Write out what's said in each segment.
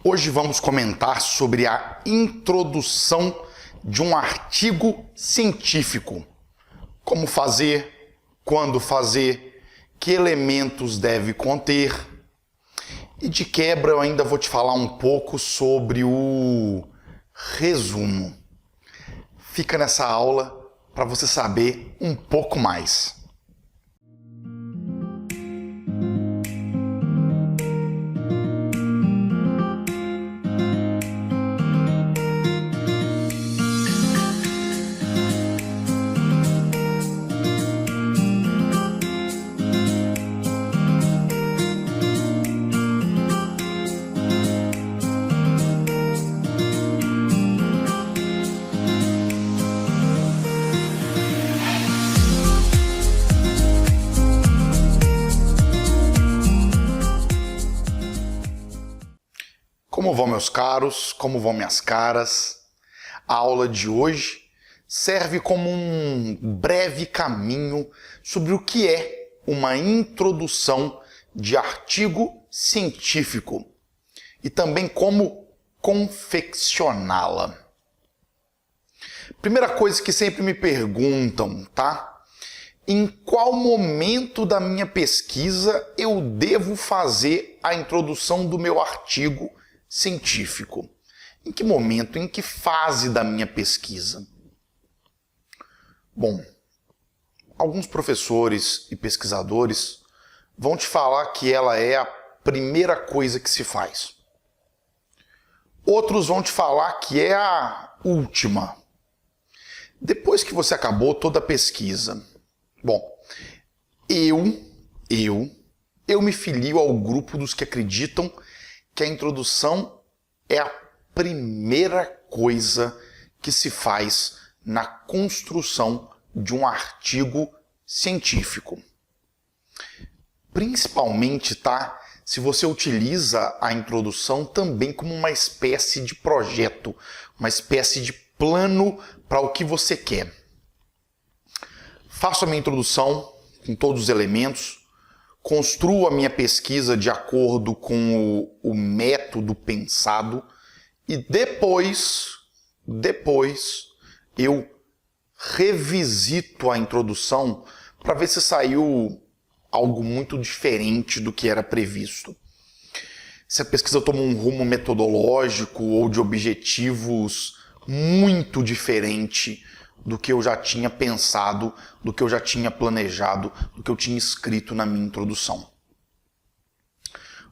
Hoje vamos comentar sobre a introdução de um artigo científico. Como fazer, quando fazer, que elementos deve conter. E de quebra eu ainda vou te falar um pouco sobre o resumo. Fica nessa aula para você saber um pouco mais. Como vão, meus caros? Como vão, minhas caras? A aula de hoje serve como um breve caminho sobre o que é uma introdução de artigo científico e também como confeccioná-la. Primeira coisa que sempre me perguntam, tá? Em qual momento da minha pesquisa eu devo fazer a introdução do meu artigo científico? Em que momento, em que fase da minha pesquisa? Bom, alguns professores e pesquisadores vão te falar que ela é a primeira coisa que se faz. Outros vão te falar que é a última. Depois que você acabou toda a pesquisa. Bom, eu me filio ao grupo dos que acreditam que a introdução é a primeira coisa que se faz na construção de um artigo científico. Principalmente, tá? Se você utiliza a introdução também como uma espécie de projeto, uma espécie de plano para o que você quer. Faço a minha introdução com todos os elementos, construo a minha pesquisa de acordo com o método pensado e depois eu revisito a introdução para ver se saiu algo muito diferente do que era previsto. Se a pesquisa tomou um rumo metodológico ou de objetivos muito diferente do que eu já tinha pensado, do que eu já tinha planejado, do que eu tinha escrito na minha introdução.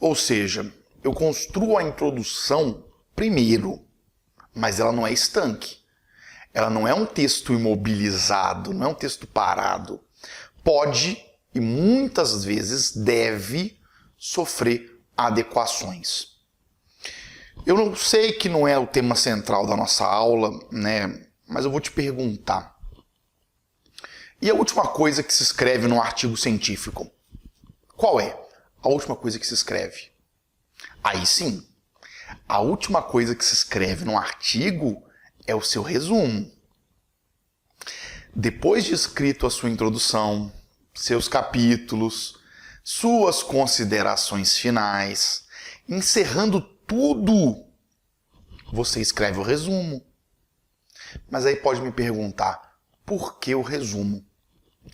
Ou seja, eu construo a introdução primeiro, mas ela não é estanque. Ela não é um texto imobilizado, não é um texto parado. Pode e muitas vezes deve sofrer adequações. Eu não sei que não é o tema central da nossa aula, né? Mas eu vou te perguntar. E a última coisa que se escreve num artigo científico? Qual é a última coisa que se escreve? Aí sim, a última coisa que se escreve num artigo é o seu resumo. Depois de escrito a sua introdução, seus capítulos, suas considerações finais, encerrando tudo, você escreve o resumo. Mas aí pode me perguntar, por que o resumo?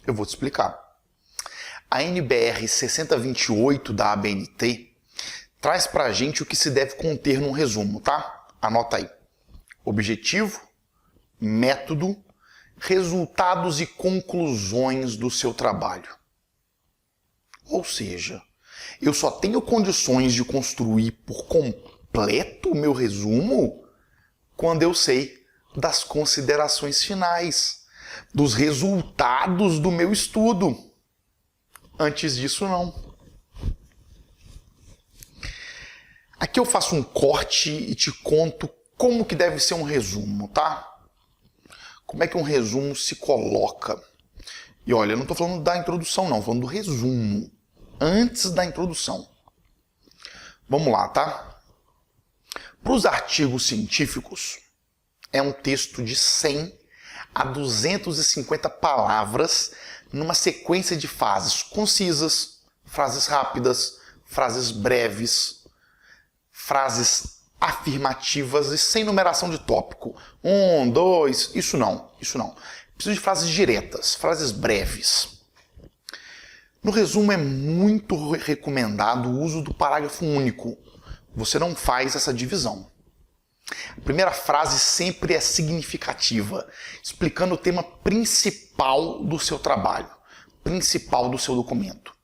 Eu vou te explicar. A NBR 6028 da ABNT traz pra gente o que se deve conter num resumo, tá? Anota aí. Objetivo, método, resultados e conclusões do seu trabalho. Ou seja, eu só tenho condições de construir por completo o meu resumo quando eu sei das considerações finais, dos resultados do meu estudo. Antes disso, não. Aqui eu faço um corte e te conto como que deve ser um resumo, tá? Como é que um resumo se coloca? E olha, eu não estou falando da introdução, não. Estou falando do resumo, antes da introdução. Vamos lá, tá? Para os artigos científicos, é um texto de 100 a 250 palavras numa sequência de frases concisas, frases rápidas, frases breves, frases afirmativas e sem numeração de tópico. 1, 2, isso não. Preciso de frases diretas, frases breves. No resumo, é muito recomendado o uso do parágrafo único. Você não faz essa divisão. A primeira frase sempre é significativa, explicando o tema principal do seu trabalho, principal do seu documento.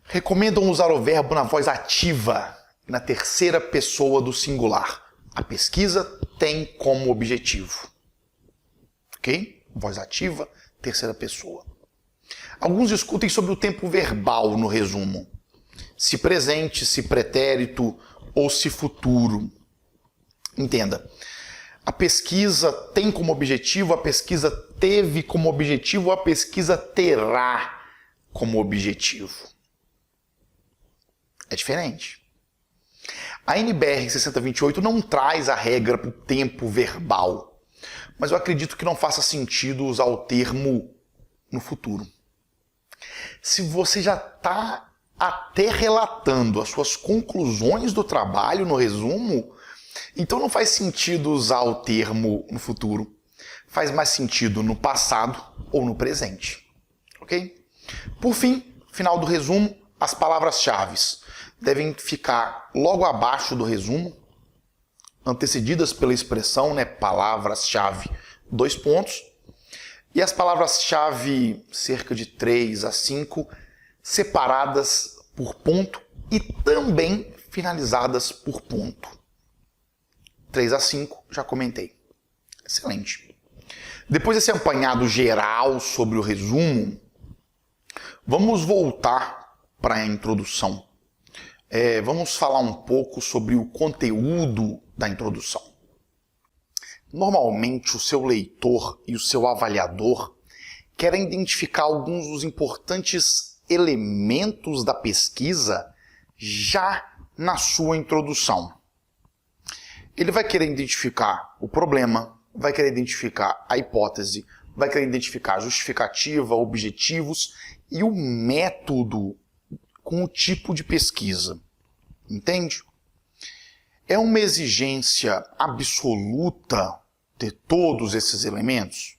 Recomendam usar o verbo na voz ativa, na terceira pessoa do singular. A pesquisa tem como objetivo. Ok? Voz ativa, terceira pessoa. Alguns discutem sobre o tempo verbal no resumo. Se presente, se pretérito ou se futuro. Entenda, a pesquisa tem como objetivo, a pesquisa teve como objetivo, a pesquisa terá como objetivo. É diferente. A NBR 6028 não traz a regra para o tempo verbal, mas eu acredito que não faça sentido usar o termo no futuro. Se você já está até relatando as suas conclusões do trabalho no resumo, então não faz sentido usar o termo no futuro. Faz mais sentido no passado ou no presente. Ok? Por fim, final do resumo, as palavras-chave devem ficar logo abaixo do resumo, antecedidas pela expressão, palavras-chave, 2 pontos, e as palavras-chave, cerca de 3 a 5, separadas por ponto e também finalizadas por ponto. 3 a 5, já comentei. Excelente. Depois desse apanhado geral sobre o resumo, vamos voltar para a introdução. Vamos falar um pouco sobre o conteúdo da introdução. Normalmente, o seu leitor e o seu avaliador querem identificar alguns dos importantes elementos da pesquisa já na sua introdução. Ele vai querer identificar o problema, vai querer identificar a hipótese, vai querer identificar a justificativa, objetivos e o método com o tipo de pesquisa. Entende? É uma exigência absoluta ter todos esses elementos?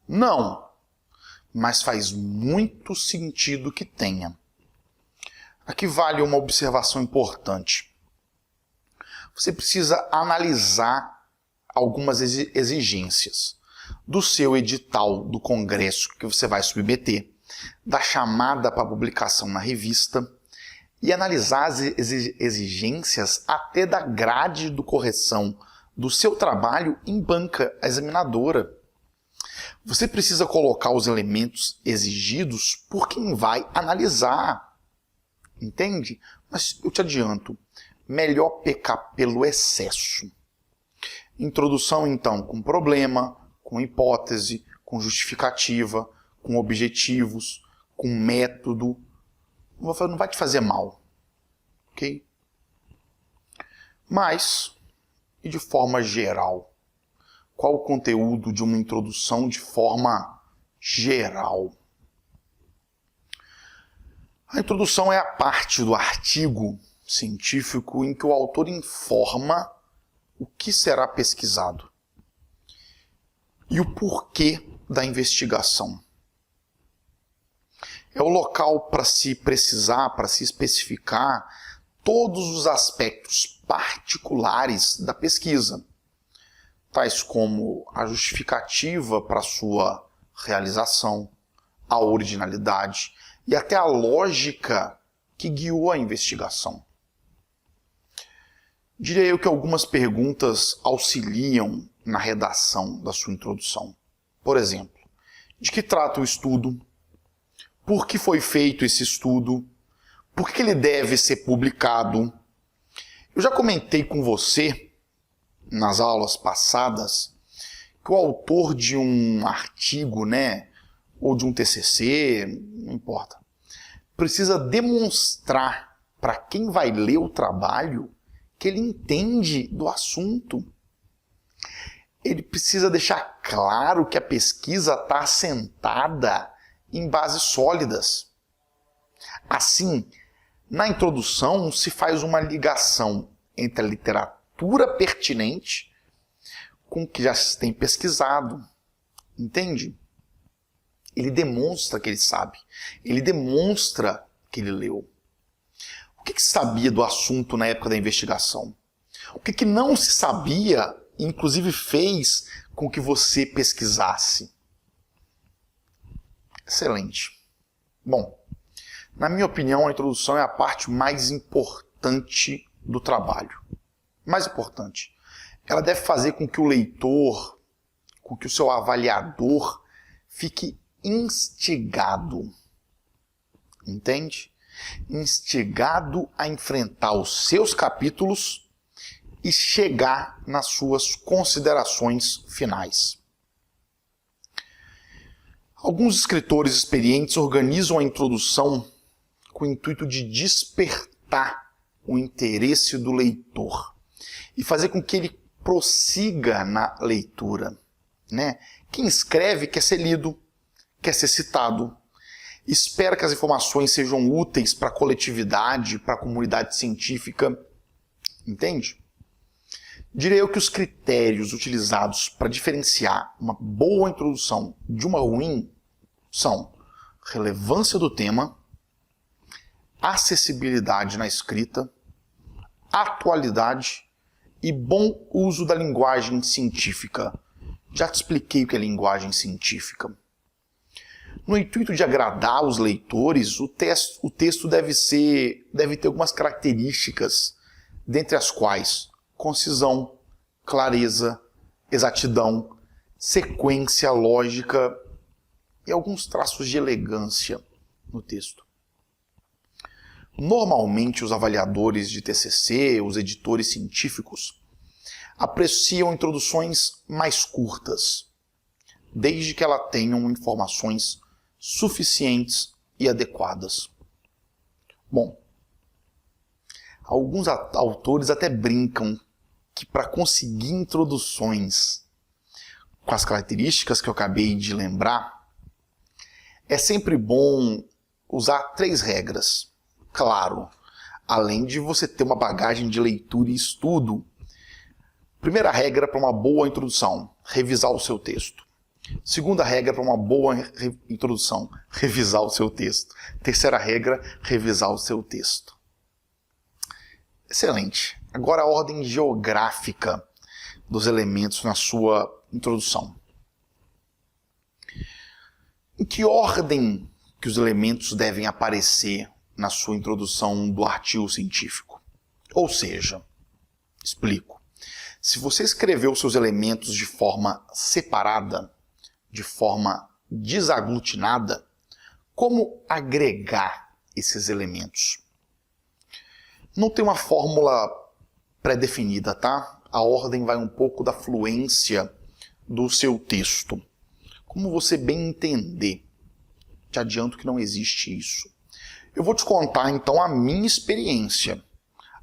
Não, mas faz muito sentido que tenha. Aqui vale uma observação importante. Você precisa analisar algumas exigências do seu edital do congresso que você vai submeter, da chamada para publicação na revista, e analisar as exigências até da grade de correção do seu trabalho em banca examinadora. Você precisa colocar os elementos exigidos por quem vai analisar. Entende? Mas eu te adianto, melhor pecar pelo excesso. Introdução, então, com problema, com hipótese, com justificativa, com objetivos, com método. Não vai te fazer mal, ok? Mas, e de forma geral, qual o conteúdo de uma introdução de forma geral? A introdução é a parte do artigo científico em que o autor informa o que será pesquisado e o porquê da investigação. É o local para se precisar, para se especificar todos os aspectos particulares da pesquisa, tais como a justificativa para sua realização, a originalidade e até a lógica que guiou a investigação. Diria eu que algumas perguntas auxiliam na redação da sua introdução. Por exemplo, de que trata o estudo? Por que foi feito esse estudo? Por que ele deve ser publicado? Eu já comentei com você, nas aulas passadas, que o autor de um artigo, ou de um TCC, não importa, precisa demonstrar para quem vai ler o trabalho que ele entende do assunto. Ele precisa deixar claro que a pesquisa está assentada em bases sólidas. Assim, na introdução se faz uma ligação entre a literatura pertinente com o que já se tem pesquisado. Entende? Ele demonstra que ele sabe. Ele demonstra que ele leu. O que se sabia do assunto na época da investigação? O que não se sabia, inclusive fez com que você pesquisasse? Excelente. Bom, na minha opinião, a introdução é a parte mais importante do trabalho. Mais importante. Ela deve fazer com que o leitor, com que o seu avaliador fique instigado. Entende? Instigado a enfrentar os seus capítulos e chegar nas suas considerações finais. Alguns escritores experientes organizam a introdução com o intuito de despertar o interesse do leitor e fazer com que ele prossiga na leitura, né? Quem escreve quer ser lido, quer ser citado, espera que as informações sejam úteis para a coletividade, para a comunidade científica, entende? Direi eu que os critérios utilizados para diferenciar uma boa introdução de uma ruim são relevância do tema, acessibilidade na escrita, atualidade e bom uso da linguagem científica. Já te expliquei o que é linguagem científica. No intuito de agradar os leitores, o texto deve ter algumas características, dentre as quais concisão, clareza, exatidão, sequência lógica e alguns traços de elegância no texto. Normalmente, os avaliadores de TCC, os editores científicos, apreciam introduções mais curtas, desde que elas tenham informações suficientes e adequadas. Bom, alguns autores até brincam que para conseguir introduções com as características que eu acabei de lembrar, é sempre bom usar 3 regras. Claro, além de você ter uma bagagem de leitura e estudo. Primeira regra para uma boa introdução, revisar o seu texto. Segunda regra para uma boa introdução, revisar o seu texto. Terceira regra, revisar o seu texto. Excelente. Agora a ordem geográfica dos elementos na sua introdução. Em que ordem que os elementos devem aparecer na sua introdução do artigo científico? Ou seja, explico. Se você escreveu seus elementos de forma separada, de forma desaglutinada, como agregar esses elementos? Não tem uma fórmula pré-definida, tá? A ordem vai um pouco da fluência do seu texto. Como você bem entender. Te adianto que não existe isso. Eu vou te contar então a minha experiência.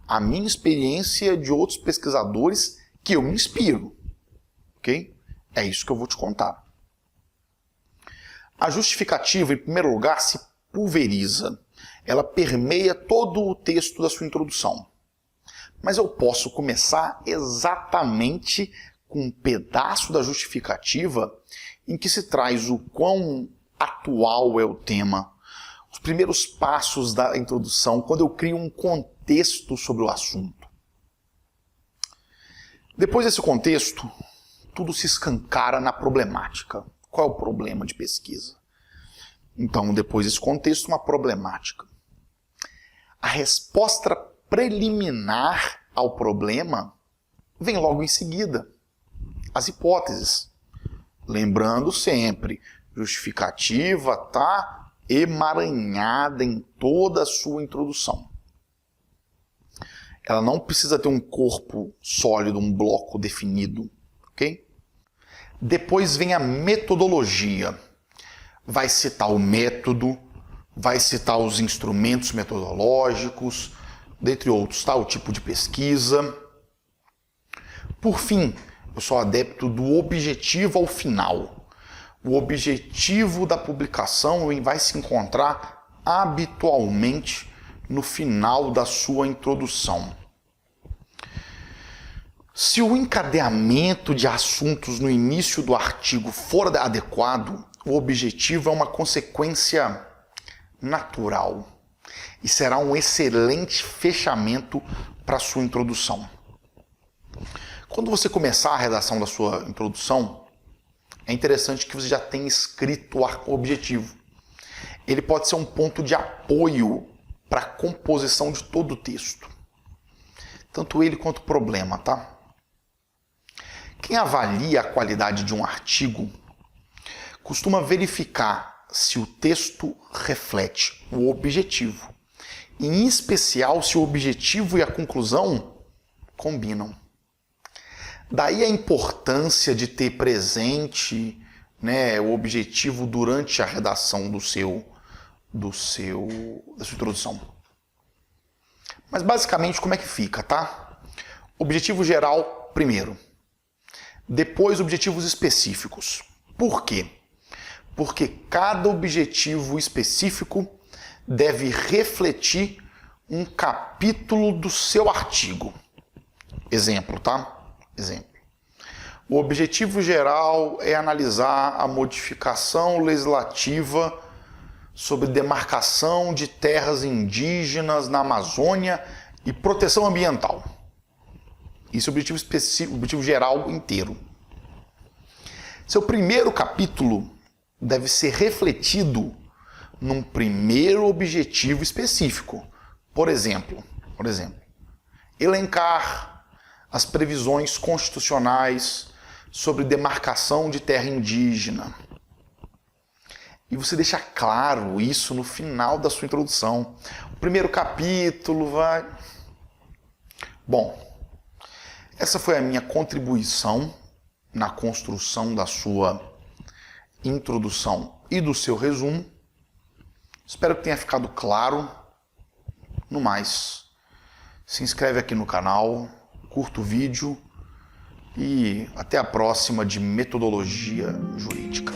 A minha experiência de outros pesquisadores que eu me inspiro. Ok? É isso que eu vou te contar. A justificativa, em primeiro lugar, se pulveriza. Ela permeia todo o texto da sua introdução. Mas eu posso começar exatamente com um pedaço da justificativa em que se traz o quão atual é o tema, os primeiros passos da introdução, quando eu crio um contexto sobre o assunto. Depois desse contexto, tudo se escancara na problemática. Qual é o problema de pesquisa? Então, depois desse contexto, uma problemática. A resposta preliminar ao problema vem logo em seguida. As hipóteses. Lembrando sempre, justificativa está emaranhada em toda a sua introdução. Ela não precisa ter um corpo sólido, um bloco definido, ok? Depois vem a metodologia. Vai citar o método, vai citar os instrumentos metodológicos, dentre outros, tá? O tipo de pesquisa. Por fim, eu sou adepto do objetivo ao final. O objetivo da publicação vai se encontrar habitualmente no final da sua introdução. Se o encadeamento de assuntos no início do artigo for adequado, o objetivo é uma consequência natural e será um excelente fechamento para a sua introdução. Quando você começar a redação da sua introdução, é interessante que você já tenha escrito o objetivo. Ele pode ser um ponto de apoio para a composição de todo o texto. Tanto ele quanto o problema, tá? Quem avalia a qualidade de um artigo costuma verificar se o texto reflete o objetivo, em especial se o objetivo e a conclusão combinam. Daí a importância de ter presente, o objetivo durante a redação da sua introdução. Mas basicamente como é que fica, tá? Objetivo geral primeiro. Depois objetivos específicos. Por quê? Porque cada objetivo específico deve refletir um capítulo do seu artigo. Exemplo, tá? Exemplo. O objetivo geral é analisar a modificação legislativa sobre demarcação de terras indígenas na Amazônia e proteção ambiental. Isso é o objetivo específico, o objetivo geral inteiro. Seu primeiro capítulo deve ser refletido num primeiro objetivo específico. Por exemplo, elencar as previsões constitucionais sobre demarcação de terra indígena. E você deixa claro isso no final da sua introdução. O primeiro capítulo vai... Bom, essa foi a minha contribuição na construção da sua introdução e do seu resumo. Espero que tenha ficado claro. No mais, se inscreve aqui no canal, curta o vídeo e até a próxima de Metodologia Jurídica.